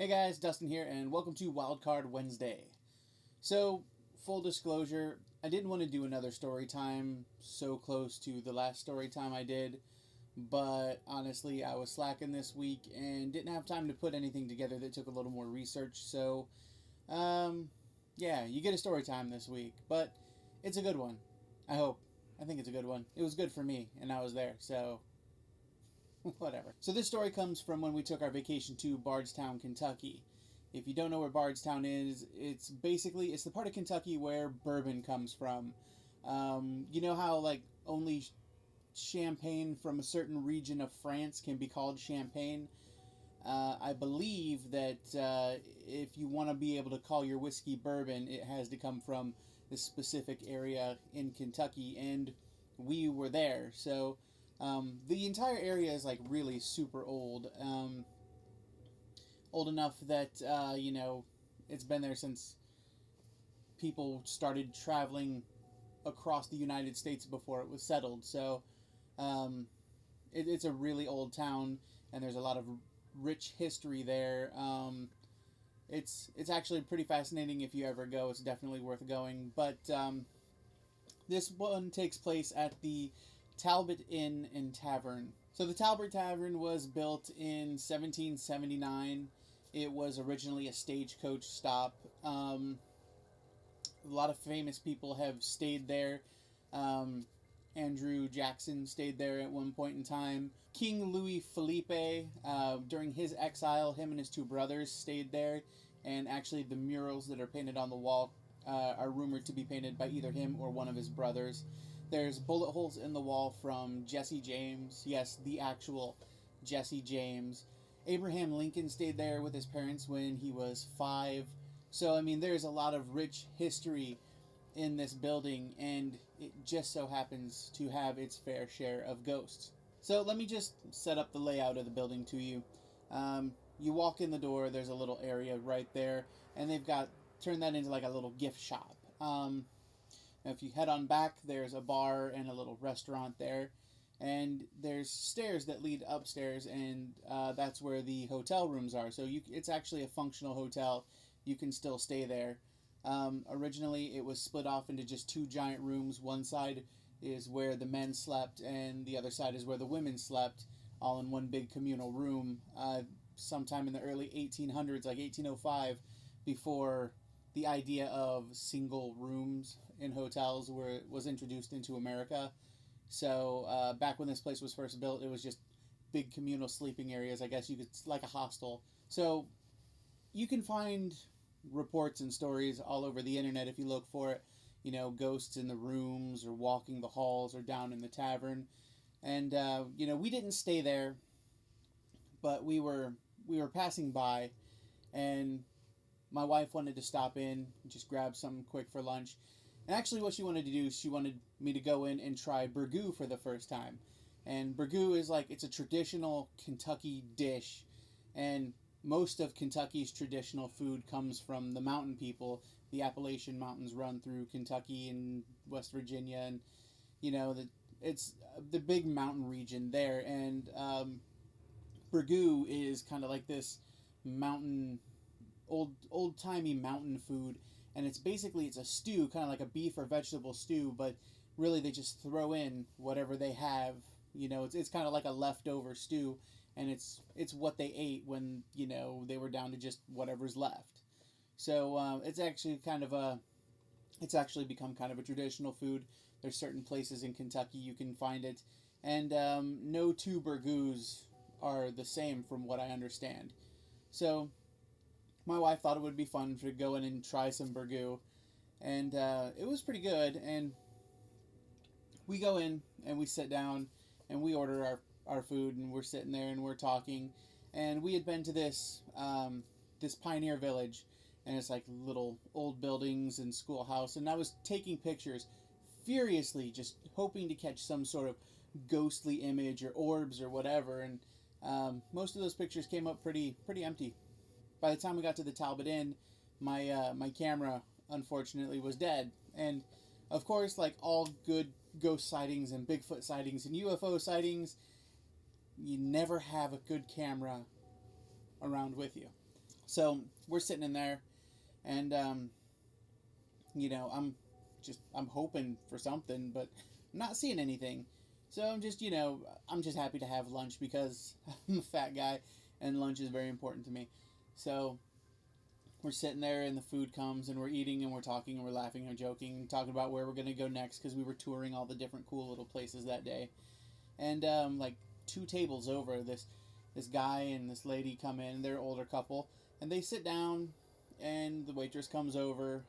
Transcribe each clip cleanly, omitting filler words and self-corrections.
Hey guys, Dustin here, and welcome to Wildcard Wednesday. So, full disclosure, I didn't want to do another story time so close to the last story time I did, but honestly, I was slacking this week and didn't have time to put anything together that took a little more research. So, yeah, you get a story time this week, but it's a good one. I hope. I think it's a good one. It was good for me, and I was there, so whatever. So this story comes from when we took our vacation to Bardstown, Kentucky. If you don't know where Bardstown is, it's the part of Kentucky where bourbon comes from. You know how only champagne from a certain region of France can be called champagne? I believe that if you want to be able to call your whiskey bourbon, it has to come from this specific area in Kentucky, and we were there. So the entire area is really super old, old enough that it's been there since people started traveling across the United States before it was settled. So it's a really old town, and there's a lot of rich history there. It's actually pretty fascinating if you ever go. It's definitely worth going. But this one takes place at the Talbot Inn and Tavern. So the Talbot Tavern was built in 1779. It was originally a stagecoach stop. A lot of famous people have stayed there. Andrew Jackson stayed there at one point in time. King Louis Philippe, during his exile, him and his two brothers stayed there. And actually, the murals that are painted on the wall are rumored to be painted by either him or one of his brothers. There's bullet holes in the wall from Jesse James. Yes, the actual Jesse James. Abraham Lincoln stayed there with his parents when he was 5. So, I mean, there's a lot of rich history in this building, and it just so happens to have its fair share of ghosts. So let me just set up the layout of the building to you. You walk in the door, there's a little area right there, and they've turned that into a little gift shop. If you head on back, there's a bar and a little restaurant there, and there's stairs that lead upstairs, and that's where the hotel rooms are. So it's actually a functional hotel. You can still stay there. Originally, it was split off into just 2 giant rooms. One side is where the men slept, and the other side is where the women slept, all in one big communal room. Sometime in the early 1800s, like 1805, before the idea of single rooms in hotels was introduced into America. So back when this place was first built, it was just big communal sleeping areas. I guess you could, like a hostel. So you can find reports and stories all over the internet if you look for it. Ghosts in the rooms, or walking the halls, or down in the tavern. And we didn't stay there, but we were passing by, and my wife wanted to stop in and just grab something quick for lunch. And actually what she wanted to do is she wanted me to go in and try burgoo for the first time. And burgoo is it's a traditional Kentucky dish, and most of Kentucky's traditional food comes from the mountain people. The Appalachian Mountains run through Kentucky and West Virginia, and it's the big mountain region there. And burgoo is kind of like this mountain, old-timey mountain food, and it's a stew, kind of like a beef or vegetable stew, but really they just throw in whatever they have. It's kind of like a leftover stew, and it's what they ate when they were down to just whatever's left. So it's actually become kind of a traditional food. There's certain places in Kentucky you can find it, and no 2 burgoos are the same from what I understand. So my wife thought it would be fun to go in and try some burgoo, and it was pretty good. And we go in and we sit down and we order our food, and we're sitting there and we're talking, and we had been to this pioneer village, and it's little old buildings and schoolhouse, and I was taking pictures furiously, just hoping to catch some sort of ghostly image or orbs or whatever, and most of those pictures came up pretty empty. By the time we got to the Talbot Inn, my camera unfortunately was dead, and of course, all good ghost sightings and Bigfoot sightings and UFO sightings, you never have a good camera around with you. So we're sitting in there, and I'm hoping for something, but I'm not seeing anything. So I'm just happy to have lunch because I'm a fat guy, and lunch is very important to me. So we're sitting there, and the food comes, and we're eating, and we're talking, and we're laughing and joking, and talking about where we're gonna go next because we were touring all the different cool little places that day. And like 2 tables over, this guy and this lady come in. They're an older couple, and they sit down, and the waitress comes over,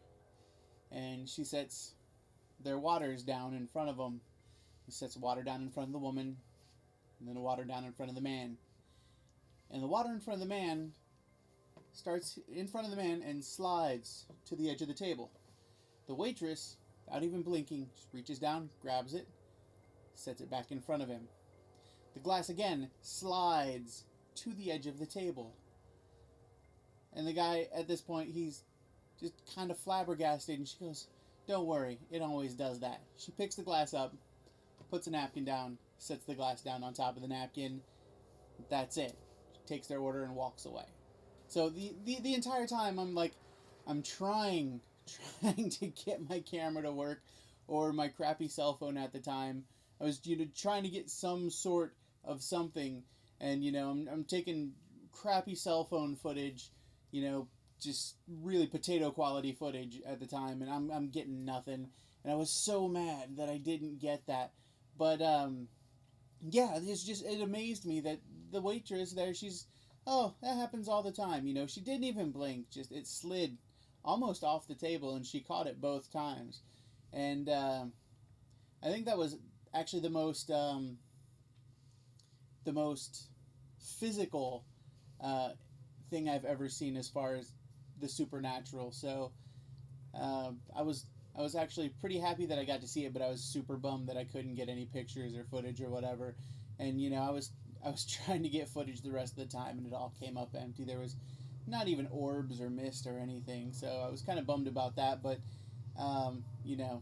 and she sets their waters down in front of them. He sets water down in front of the woman, and then the water down in front of the man. And the water in front of the man starts in front of the man and slides to the edge of the table. The waitress, without even blinking, just reaches down, grabs it, sets it back in front of him. The glass again slides to the edge of the table. And the guy, at this point, he's just kind of flabbergasted, and she goes, "Don't worry, it always does that." She picks the glass up, puts a napkin down, sets the glass down on top of the napkin. That's it. She takes their order and walks away. So the entire time I'm trying to get my camera to work, or my crappy cell phone at the time. I was trying to get some sort of something, and I'm taking crappy cell phone footage, just really potato quality footage at the time, and I'm getting nothing, and I was so mad that I didn't get that. But yeah, it amazed me that the waitress there, oh, that happens all the time. She didn't even blink, just it slid almost off the table, and she caught it both times. And I think that was actually the most physical thing I've ever seen as far as the supernatural. So I was actually pretty happy that I got to see it, but I was super bummed that I couldn't get any pictures or footage or whatever. And I was trying to get footage the rest of the time, and it all came up empty. There was not even orbs or mist or anything, so I was kind of bummed about that. But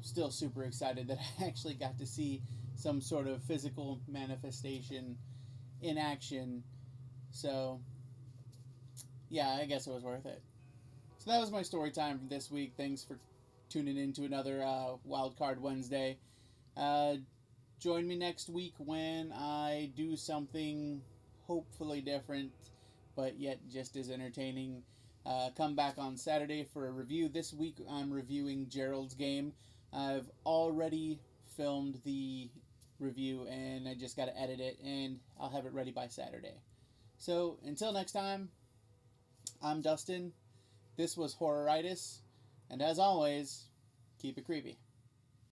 still super excited that I actually got to see some sort of physical manifestation in action. So yeah, I guess it was worth it. So that was my story time for this week. Thanks for tuning in to another Wildcard Wednesday. Join me next week when I do something hopefully different, but yet just as entertaining. Come back on Saturday for a review. This week I'm reviewing Gerald's Game. I've already filmed the review, and I just got to edit it, and I'll have it ready by Saturday. So until next time, I'm Dustin. This was Horroritis, and as always, keep it creepy.